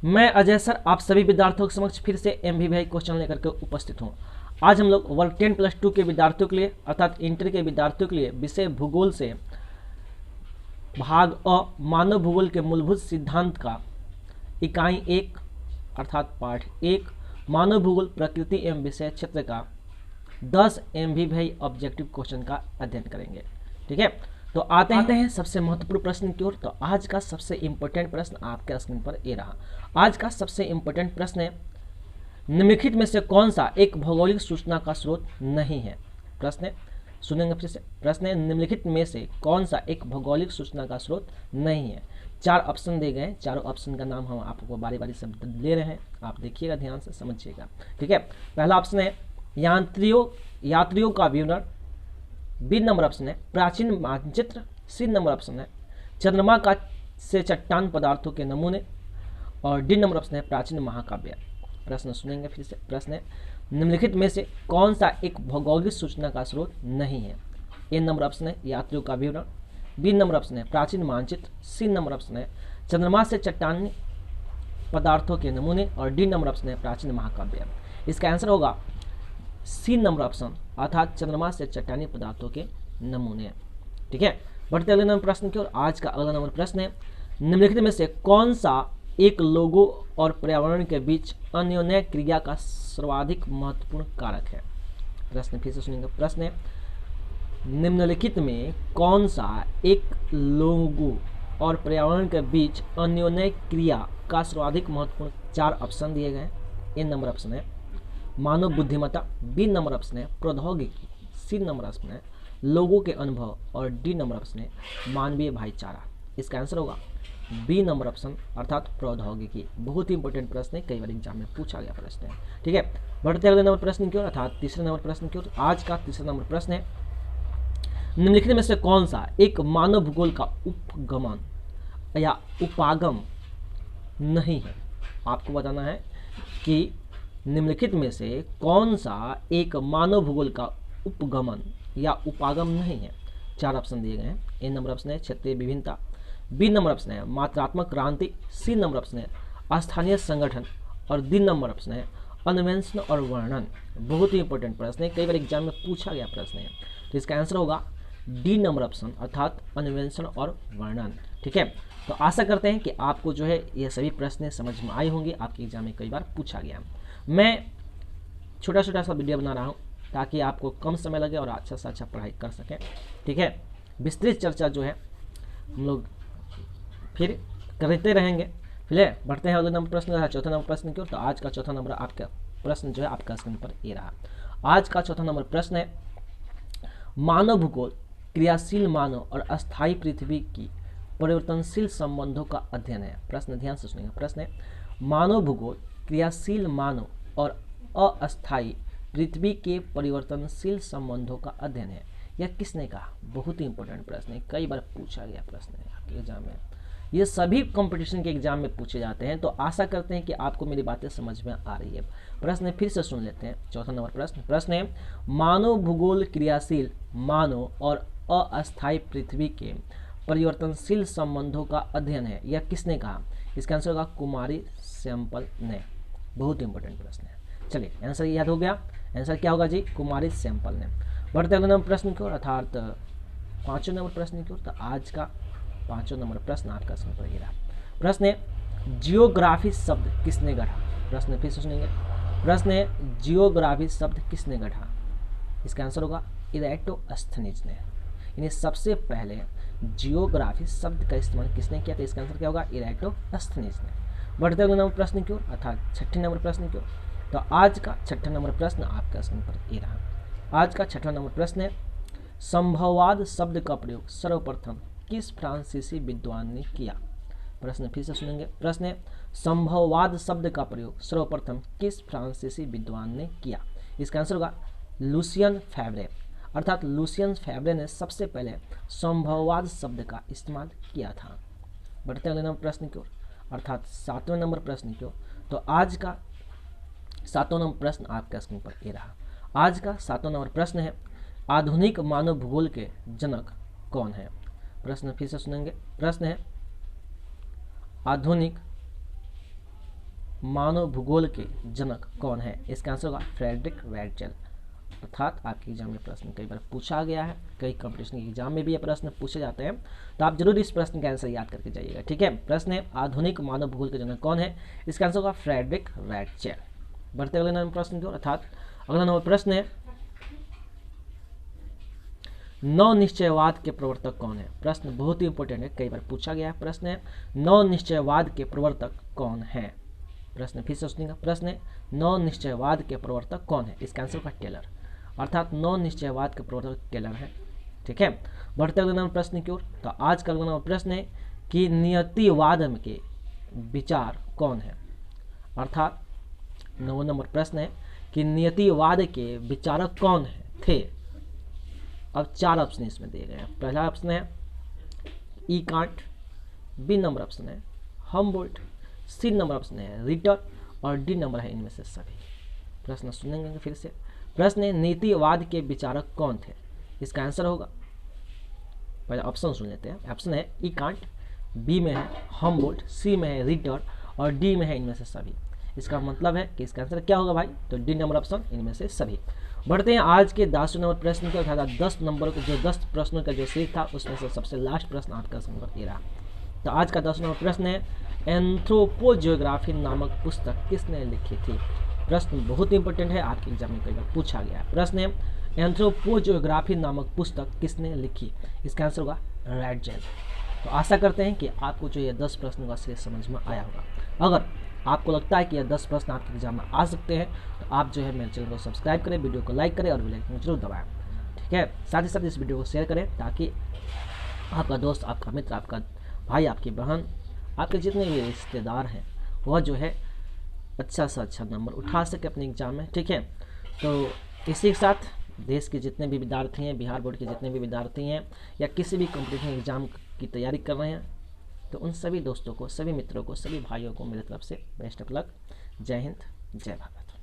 मैं अजय सर आप सभी विद्यार्थियों के समक्ष फिर से MVVI क्वेश्चन लेकर के उपस्थित हूँ। आज हम लोग वर्ग 10+2 के विद्यार्थियों के लिए अर्थात इंटर के विद्यार्थियों के लिए विषय भूगोल से भाग अ मानव भूगोल के मूलभूत सिद्धांत का इकाई 1 अर्थात पाठ 1 मानव भूगोल प्रकृति एवं विषय क्षेत्र का 10 MVVI ऑब्जेक्टिव क्वेश्चन का अध्ययन करेंगे। ठीक है, तो आते हैं सबसे महत्वपूर्ण प्रश्न की ओर। तो आज का सबसे इंपॉर्टेंट प्रश्न आपके स्क्रीन पर ये रहा। आज का सबसे इंपॉर्टेंट प्रश्न है, निम्नलिखित में से कौन सा एक भौगोलिक सूचना का स्रोत नहीं है। प्रश्न सुनेंगे फिर से। प्रश्न है, निम्नलिखित में से कौन सा एक भौगोलिक सूचना का स्रोत नहीं है। 4 ऑप्शन दिए गए हैं, चारों ऑप्शन का नाम हम आपको बारी बारी से ले रहे हैं, आप देखिएगा, ध्यान से समझिएगा। ठीक है, पहला ऑप्शन है यात्रियों का विवरण, बी नंबर ऑप्शन है प्राचीन मानचित्र, सी नंबर ऑप्शन है चंद्रमा का से चट्टान पदार्थों के नमूने, और डी नंबर ऑप्शन है प्राचीन महाकाव्य। प्रश्न सुनेंगे फिर से। प्रश्न है, निम्नलिखित में से कौन सा एक भौगोलिक सूचना का स्रोत नहीं है। ए नंबर ऑप्शन है यात्रियों का विवरण, बी नंबर ऑप्शन है प्राचीन मानचित्र, सी नंबर ऑप्शन है चंद्रमा से चट्टानी पदार्थों के नमूने, और डी नंबर ऑप्शन है प्राचीन महाकाव्य। इसका आंसर होगा सी नंबर ऑप्शन अर्थात चंद्रमा से चट्टानी पदार्थों के नमूने। ठीक है, बढ़ते अगले नंबर प्रश्न की ओर। आज का अगला नंबर प्रश्न है, निम्नलिखित में से कौन सा एक लोगों और पर्यावरण के बीच अन्योन्य क्रिया का सर्वाधिक महत्वपूर्ण कारक है। प्रश्न फिर से सुनेंगे। प्रश्न है, निम्नलिखित में कौन सा एक लोगों और पर्यावरण के बीच अन्योन्य क्रिया का सर्वाधिक महत्वपूर्ण। 4 ऑप्शन दिए गए हैं। ए नंबर ऑप्शन है मानव बुद्धिमत्ता, बी नंबर ऑप्शन है प्रौद्योगिकी, सी नंबर ऑप्शन है लोगों के अनुभव, और डी नंबर ऑप्शन है मानवीय भाईचारा। इसका आंसर होगा बी नंबर ऑप्शन अर्थात प्रौद्योगिकी। बहुत ही इंपॉर्टेंट प्रश्न है, कई बार एग्जाम में पूछा गया प्रश्न है। ठीक है, बढ़ते अगले नंबर प्रश्न की ओर अर्थात तीसरे नंबर प्रश्न की ओर। आज का तीसरा नंबर प्रश्न है, निम्नलिखित में से कौन सा एक मानव भूगोल का उपगमन या उपागम नहीं है। आपको बताना है कि निम्नलिखित में से कौन सा एक मानव भूगोल का उपगमन या उपागम नहीं है। 4 ऑप्शन दिए गए हैं। ए नंबर ऑप्शन है क्षेत्रीय विभिन्नता, बी नंबर ऑप्शन है मात्रात्मक क्रांति, सी नंबर ऑप्शन है स्थानीय संगठन, और डी नंबर ऑप्शन है अन्वेषण और वर्णन। बहुत ही इंपॉर्टेंट प्रश्न है, कई बार एग्जाम में पूछा गया प्रश्न है। तो इसका आंसर होगा डी नंबर ऑप्शन अर्थात अन्वेषण और वर्णन। ठीक है, तो आशा करते हैं कि आपको जो है ये सभी प्रश्न समझ में आए होंगे, आपके एग्जाम में कई बार पूछा गया। मैं छोटा छोटा सा वीडियो बना रहा हूँ ताकि आपको कम समय लगे और अच्छा से अच्छा पढ़ाई कर सकें। ठीक है, विस्तृत चर्चा जो है हम लोग फिर करते रहेंगे। फिलहाल बढ़ते हैं अगले नंबर प्रश्न, चौथा नंबर प्रश्न की ओर। तो आज का चौथा नंबर आपका प्रश्न जो है आपका स्क्रीन पर ये रहा। आज का चौथा नंबर प्रश्न है, मानव भूगोल क्रियाशील मानव और अस्थायी पृथ्वी की परिवर्तनशील संबंधों का अध्ययन है। प्रश्न ध्यान से सुनिएगा। प्रश्न है, मानव भूगोल क्रियाशील मानव और अस्थायी पृथ्वी के परिवर्तनशील संबंधों का अध्ययन है। यह किसने कहा। बहुत ही इंपॉर्टेंट प्रश्न है, कई बार पूछा गया प्रश्न है आपके एग्जाम में। ये सभी कंपटीशन के एग्जाम में पूछे जाते हैं, तो आशा करते हैं कि आपको मेरी बातें समझ में आ रही है। प्रश्न फिर से सुन लेते हैं। चौथा नंबर प्रश्न। प्रश्न है, मानव भूगोल क्रियाशील मानव और अस्थायी पृथ्वी के परिवर्तनशील संबंधों का अध्ययन है। यह किसने कहा। इसका आंसर होगा कुमारी सैंपल ने। बहुत इंपॉर्टेंट प्रश्न है। चलिए आंसर याद हो गया। आंसर क्या होगा जी, कुमारी सैंपल ने। बढ़ते अगले नंबर प्रश्न की ओर अर्थात 5वें नंबर प्रश्न की ओर। तो आज का 5वां नंबर प्रश्न आपका सुन पर रहा। प्रश्न है, जियोग्राफी शब्द किसने गढ़ा। प्रश्न फिर से सुनेंगे। प्रश्न है, जियोग्राफी शब्द किसने गढ़ा। इसका आंसर होगा इराटोस्थनीज ने। यानी सबसे पहले जियोग्राफी शब्द का इस्तेमाल किसने किया। तो इसका आंसर क्या होगा, इराटोस्थनीज ने। बढ़ते अगले नंबर प्रश्न की ओर अर्थात 6ठे नंबर प्रश्न की ओर। तो आज का 6ठा नंबर प्रश्न आपका स्क्रीन पर ये रहा। आज का 6ठा नंबर प्रश्न है, संभववाद शब्द का प्रयोग सर्वप्रथम किस फ्रांसीसी विद्वान ने किया। प्रश्न फिर से सुनेंगे। प्रश्न है, संभववाद शब्द का प्रयोग सर्वप्रथम किस फ्रांसीसी विद्वान ने किया। इसका आंसर होगा लुसियन फेब्रे अर्थात लुसियन फेब्रे ने सबसे पहले संभववाद शब्द का इस्तेमाल किया था। बढ़ते अगले नंबर प्रश्न की ओर अर्थात 7वें नंबर प्रश्न की ओर। तो आज का 7वां नंबर प्रश्न आपका स्क्रीन पर ये रहा। आज का 7वां नंबर प्रश्न है, आधुनिक मानव भूगोल के जनक कौन है। प्रश्न फिर से सुनेंगे। प्रश्न है, आधुनिक मानव भूगोल के जनक कौन है? इसका आंसर होगा फ्रेडरिक वेटजेल। अर्थात आपके एग्जाम में प्रश्न कई बार पूछा गया है, कई कंपटीशन के एग्जाम में भी ये प्रश्न पूछे जाते हैं, तो आप जरूर इस प्रश्न का आंसर याद करके जाइएगा। ठीक है, प्रश्न है आधुनिक मानव भूगोल के जनक कौन है? इसका आंसर होगा फ्रेडरिक वेटजेल। बढ़ते अगले नंबर प्रश्न की ओर, अर्थात अगला नंबर प्रश्न है नौ निश्चयवाद के प्रवर्तक कौन है? प्रश्न बहुत ही इंपॉर्टेंट है, कई बार पूछा गया है। प्रश्न है नौ निश्चयवाद के प्रवर्तक कौन है? प्रश्न फिर से सुनिएगा, प्रश्न है नौ निश्चयवाद के प्रवर्तक कौन है? इसका आंसर होगा टेलर। अर्थात नौ निश्चयवाद के प्रवर्तक टेलर है। ठीक है, बढ़ते अगले नंबर प्रश्न की ओर, तो आज का अगला नंबर प्रश्न है कि नियतिवाद के विचार कौन है? अर्थात 9 नंबर प्रश्न है कि नियतिवाद के विचारक कौन है थे? अब 4 ऑप्शन इसमें दिए गए हैं। पहला ऑप्शन है ई कांट, बी नंबर ऑप्शन है हमबोल्ट, सी नंबर ऑप्शन है रिटर और डी नंबर है इनमें से सभी। प्रश्न सुनेंगे फिर से। प्रश्न है नीतिवाद के विचारक कौन थे? इसका आंसर होगा, पहले ऑप्शन सुन लेते हैं। ऑप्शन है ई कांट, बी में है हमबोल्ट, सी में है रिटर और डी में है इनमें से सभी। इसका मतलब है कि इसका आंसर क्या होगा भाई? तो डी नंबर ऑप्शन इनमें से सभी। बढ़ते हैं आज के 10 नंबर प्रश्न के, अर्थात 10 नंबर के जो 10 प्रश्नों का जो सीरीज था उसमें से सबसे लास्ट प्रश्न आपका नंबर 13। तो आज का 10 नंबर प्रश्न है एंथ्रोपोजियोग्राफी नामक पुस्तक किसने लिखी थी? प्रश्न बहुत इंपॉर्टेंट है, आपके एग्जाम में कई बार पूछा गया है। प्रश्न है एंथ्रोपोजियोग्राफी नामक पुस्तक किसने लिखी? इसका आंसर होगा वेटजेल। तो आशा करते हैं कि आपको जो ये 10 प्रश्नों का सीरीज समझ में आया होगा। अगर आपको लगता है कि यह 10 प्रश्न आपके एग्जाम में आ सकते हैं तो आप जो है मेरे चैनल को सब्सक्राइब करें, वीडियो को लाइक करें और बेल आइकन को जरूर दबाएं। ठीक है, साथ ही साथ इस वीडियो को शेयर करें ताकि आपका दोस्त, आपका मित्र, आपका भाई, आपकी बहन, आपके जितने भी रिश्तेदार हैं वह जो है अच्छा से अच्छा नंबर उठा सके अपने एग्जाम में। ठीक है, तो इसी के साथ देश के जितने भी विद्यार्थी हैं, बिहार बोर्ड के जितने भी विद्यार्थी हैं या किसी भी कॉम्पिटिशन एग्जाम की तैयारी कर रहे हैं, तो उन सभी दोस्तों को, सभी मित्रों को, सभी भाइयों को मेरी तरफ से बेस्ट ऑफ लक। जय हिंद, जय भारत।